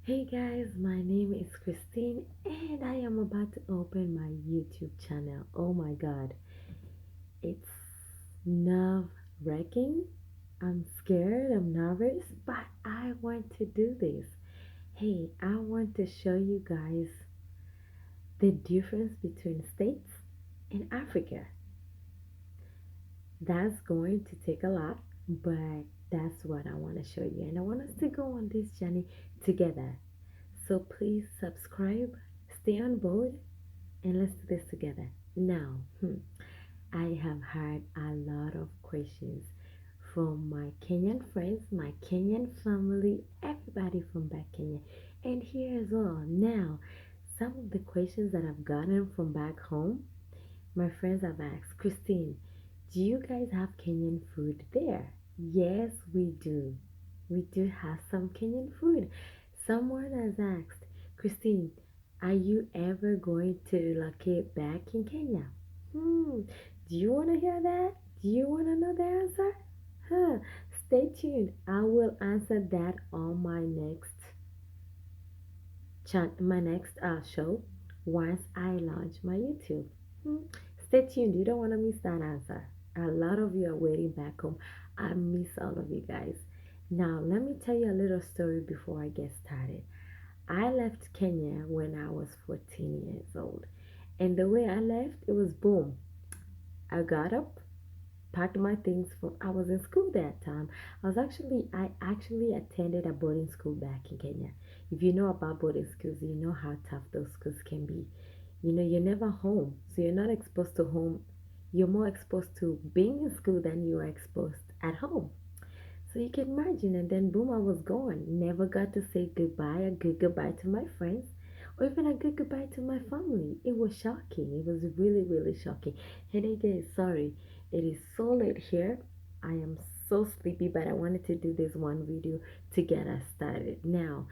Hey guys, my name is Christine and I am about to open my YouTube channel. Oh my god, it's nerve wracking. I'm scared, I'm nervous, but I want to do this. Hey, I want to show you guys the difference between states and Africa. That's going to take a lot, but that's what I want to show you, and I want us to go on this journey together. So please subscribe, stay on board, and let's do this together. Now, I have had a lot of questions from my Kenyan friends, my Kenyan family, everybody from back Kenya, and here as well. Now, some of the questions that I've gotten from back home, my friends have asked, Christine, do you guys have Kenyan food there? Yes, we do. We do have some Kenyan food. Someone has asked, Christine, are you ever going to relocate back in Kenya? Do you want to hear that? Do you want to know the answer? Huh, stay tuned. I will answer that on my next show once I launch my YouTube. Hmm. Stay tuned. You don't want to miss that answer. A lot of you are waiting back home. I miss all of you guys. Now, let me tell you a little story before I get started. I left Kenya when I was 14 years old. And the way I left, it was boom. I got up, packed my things from I was in school that time. I actually attended a boarding school back in Kenya. If you know about boarding schools, you know how tough those schools can be. You're never home, so you're not exposed to home. You're more exposed to being in school than you are exposed at home. So you can imagine, and then boom, I was gone. Never got to say goodbye, a good goodbye to my friends, or even a good goodbye to my family. It was shocking. It was really, really shocking. And again, sorry, it is so late here. I am so sleepy, but I wanted to do this one video to get us started. Now,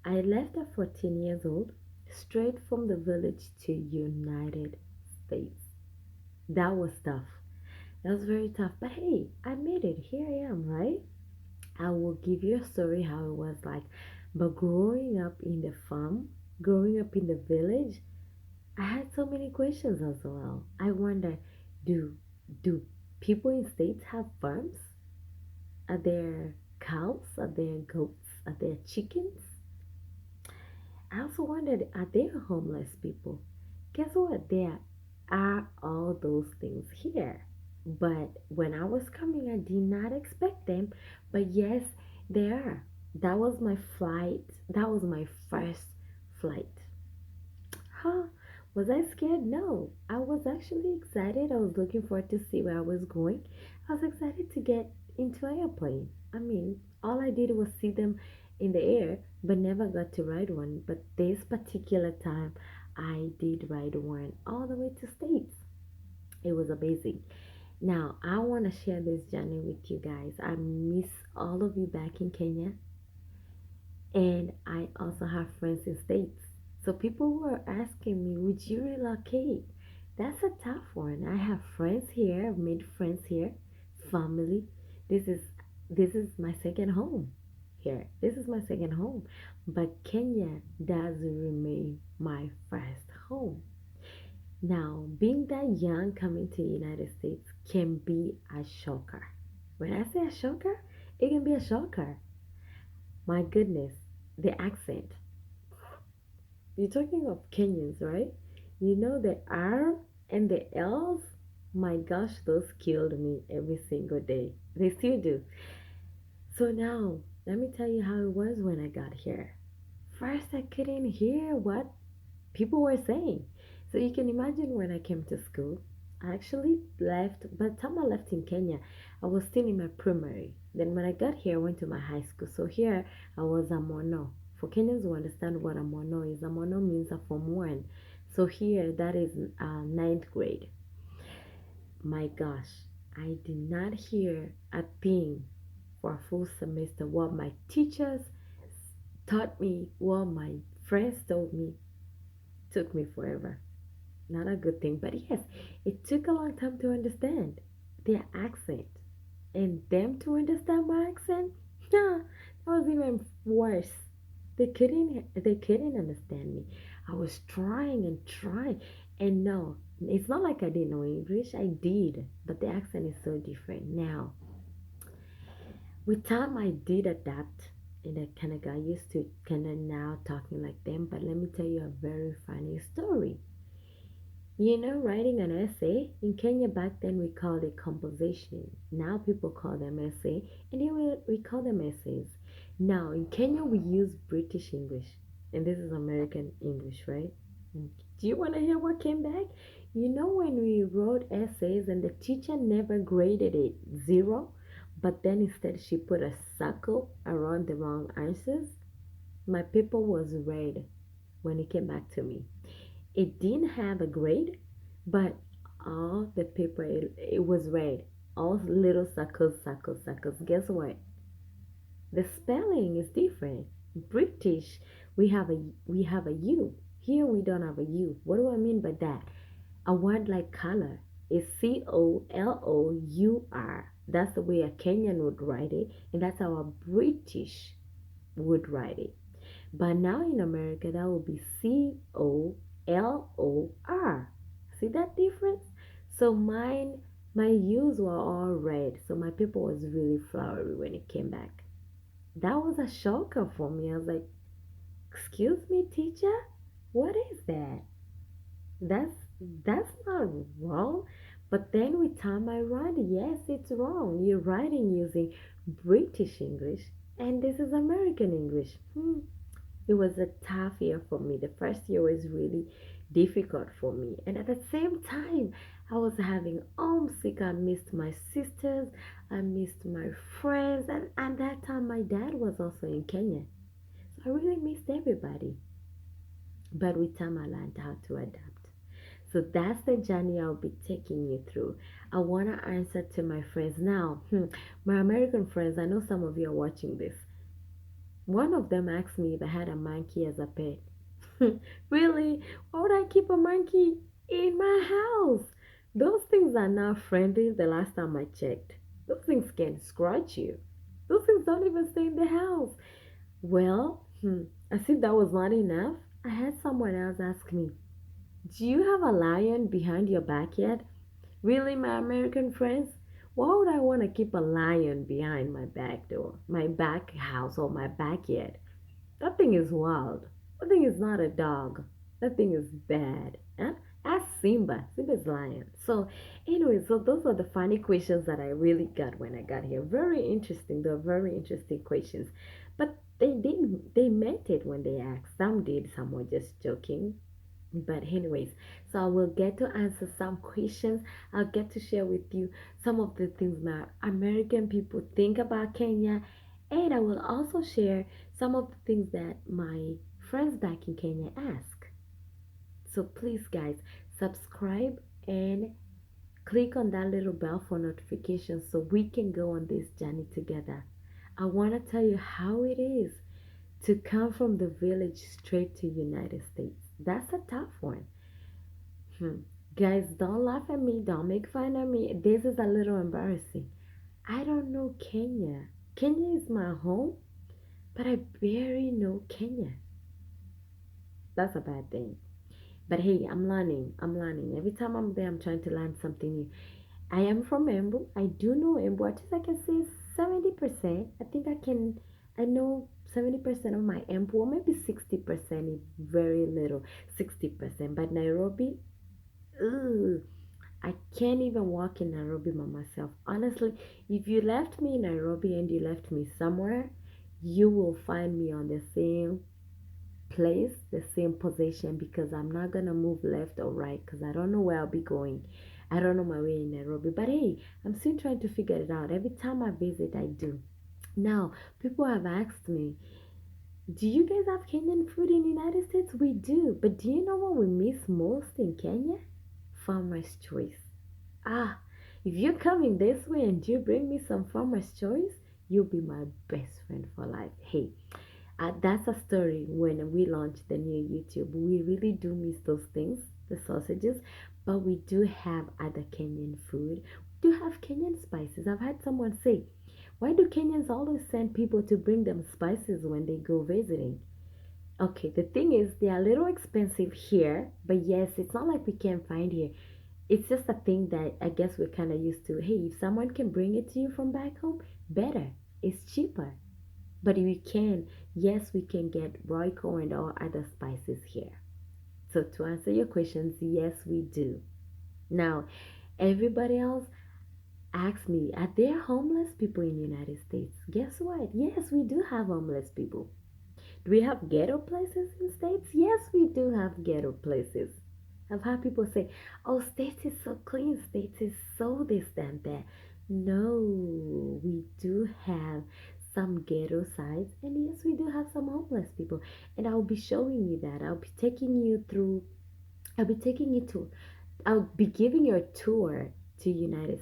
I left at 14 years old, straight from the village to United States. That was tough. That was very tough. But hey, I made it. Here I am, right? I will give you a story how it was like. But growing up in the farm, growing up in the village, I had so many questions as well. I wonder, do do people in states have farms? Are there cows? Are there goats? Are there chickens? I also wondered, are there homeless people? Guess what? There are all those things here. But when I was coming, I did not expect them. But yes, they are. That was my flight. That was my first flight. Huh? Was I scared? No. I was actually excited. I was looking forward to see where I was going. I was excited to get into an airplane. I mean, all I did was see them in the air, but never got to ride one. But this particular time, I did ride one all the way to States. It was amazing. Now, I want to share this journey with you guys. I miss all of you back in Kenya, and I also have friends in States. So people were asking me, would you relocate? That's a tough one. I have friends here, I've made friends here, family. This is this is my second home here. This is my second home. But Kenya does remain my first home. Now, being that young coming to the United States can be a shocker. When I say a shocker, it can be a shocker. My goodness, the accent. You're talking of Kenyans, right? You know the R and the L's? My gosh, those killed me every single day. They still do. So now, let me tell you how it was when I got here. First, I couldn't hear what people were saying. So you can imagine when I came to school, I actually left, by the time I left in Kenya, I was still in my primary. Then when I got here, I went to my high school. So here I was a mono. For Kenyans who understand what a mono is, a mono means a form one. So here that is ninth grade. My gosh, I did not hear a thing for a full semester. What my teachers taught me, what my friends told me, took me forever. Not a good thing, but yes, it took a long time to understand their accent. And them to understand my accent, yeah, that was even worse. They couldn't understand me. I was trying and trying, and no, it's not like I didn't know English. I did, but the accent is so different now. With time, I did adapt, and I kind of got used to kind of now talking like them. But let me tell you a very funny story. Writing an essay in Kenya back then we called it composition. Now people call them essay, and then we call them essays. Now in Kenya we use British English, and this is American English, right? Mm. Do you want to hear what came back? When we wrote essays and the teacher never graded it zero, but then instead she put a circle around the wrong answers. My paper was red when it came back to me. It didn't have a grade, but all the paper it was red. All little circles, circles, circles. Guess what? The spelling is different. British, we have a U. Here we don't have a U. What do I mean by that? A word like color is COLOUR. That's the way a Kenyan would write it, and that's how a British would write it. But now in America, that would be COLOR. See that difference? So my U's were all red. So my paper was really flowery when it came back. That was a shocker for me. I was like, "Excuse me, teacher, what is that? That's that's not wrong." But then with time I read, yes, it's wrong. You're writing using British English, and this is American English. It was a tough year for me. The first year was really difficult for me. And at the same time, I was having homesick. I missed my sisters. I missed my friends. And that time, my dad was also in Kenya. So I really missed everybody. But with time, I learned how to adapt. So that's the journey I'll be taking you through. I want to answer to my friends now. My American friends, I know some of you are watching this. One of them asked me if I had a monkey as a pet. Really? Why would I keep a monkey in my house? Those things are not friendly the last time I checked. Those things can scratch you. Those things don't even stay in the house. Well, as if that was not enough, I had someone else ask me, "Do you have a lion behind your backyard?" Really, my American friends? Why would I want to keep a lion behind my back door, my back house, or my backyard? That thing is wild. That thing is not a dog. That thing is bad. Huh? Ask Simba. Simba's lion. So, anyway, so those are the funny questions that I really got when I got here. Very interesting. They're very interesting questions. But they didn't, they meant it when they asked. Some did, some were just joking. But anyways, so I will get to answer some questions. I'll get to share with you some of the things my American people think about Kenya, and I will also share some of the things that my friends back in Kenya ask. So please, guys, subscribe and click on that little bell for notifications so we can go on this journey together. I want to tell you how it is to come from the village straight to United States. That's a tough one. Hmm. Guys, don't laugh at me. Don't make fun of me. This is a little embarrassing. I don't know Kenya. Kenya is my home, but I barely know Kenya. That's a bad thing. But hey, I'm learning. I'm learning. Every time I'm there, I'm trying to learn something new. I am from Embu. I do know Embu. At least I can say 70%. I think I know 70% of my Embu, or maybe 60% is very little. 60%. But Nairobi, ugh. I can't even walk in Nairobi by myself. Honestly, if you left me in Nairobi and you left me somewhere, you will find me on the same place, the same position, because I'm not gonna move left or right because I don't know where I'll be going. I don't know my way in Nairobi. But hey, I'm still trying to figure it out. Every time I visit, I do. Now, people have asked me, "Do you guys have Kenyan food in the United States?" We do. But do you know what we miss most in Kenya? Farmer's choice. Ah, if you're coming this way and you bring me some farmer's choice, you'll be my best friend for life. Hey, that's a story when we launched the new YouTube. We really do miss those things, the sausages, but we do have other Kenyan food. We do have Kenyan spices. I've had someone say, "Why do Kenyans always send people to bring them spices when they go visiting?" Okay, the thing is, they are a little expensive here, but yes, it's not like we can't find here. It's just a thing that I guess we're kind of used to. Hey, if someone can bring it to you from back home, better. It's cheaper. But if we can, yes, we can get Royco and all other spices here. So to answer your questions, yes, we do. Now, everybody else, ask me, are there homeless people in the United States? Guess what? Yes, we do have homeless people. Do we have ghetto places in states? Yes, we do have ghetto places. I've had people say, oh, states is so clean, states is so this and that. No, we do have some ghetto sides, and yes, we do have some homeless people. And I'll be showing you that. I'll be taking you to I'll be giving you a tour to United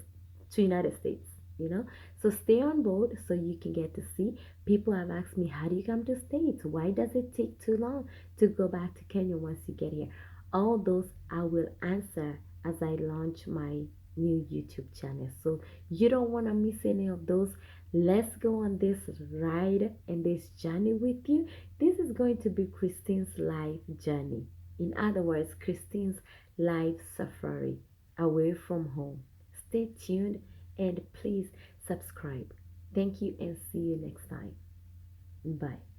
States, you know. So stay on board so you can get to see. People have asked me, how do you come to States? Why does it take too long to go back to Kenya once you get here? All those I will answer as I launch my new YouTube channel. So you don't want to miss any of those. Let's go on this ride and this journey with you. This is going to be Christine's life journey. In other words, Christine's life safari away from home. Stay tuned and please subscribe. Thank you and see you next time. Bye.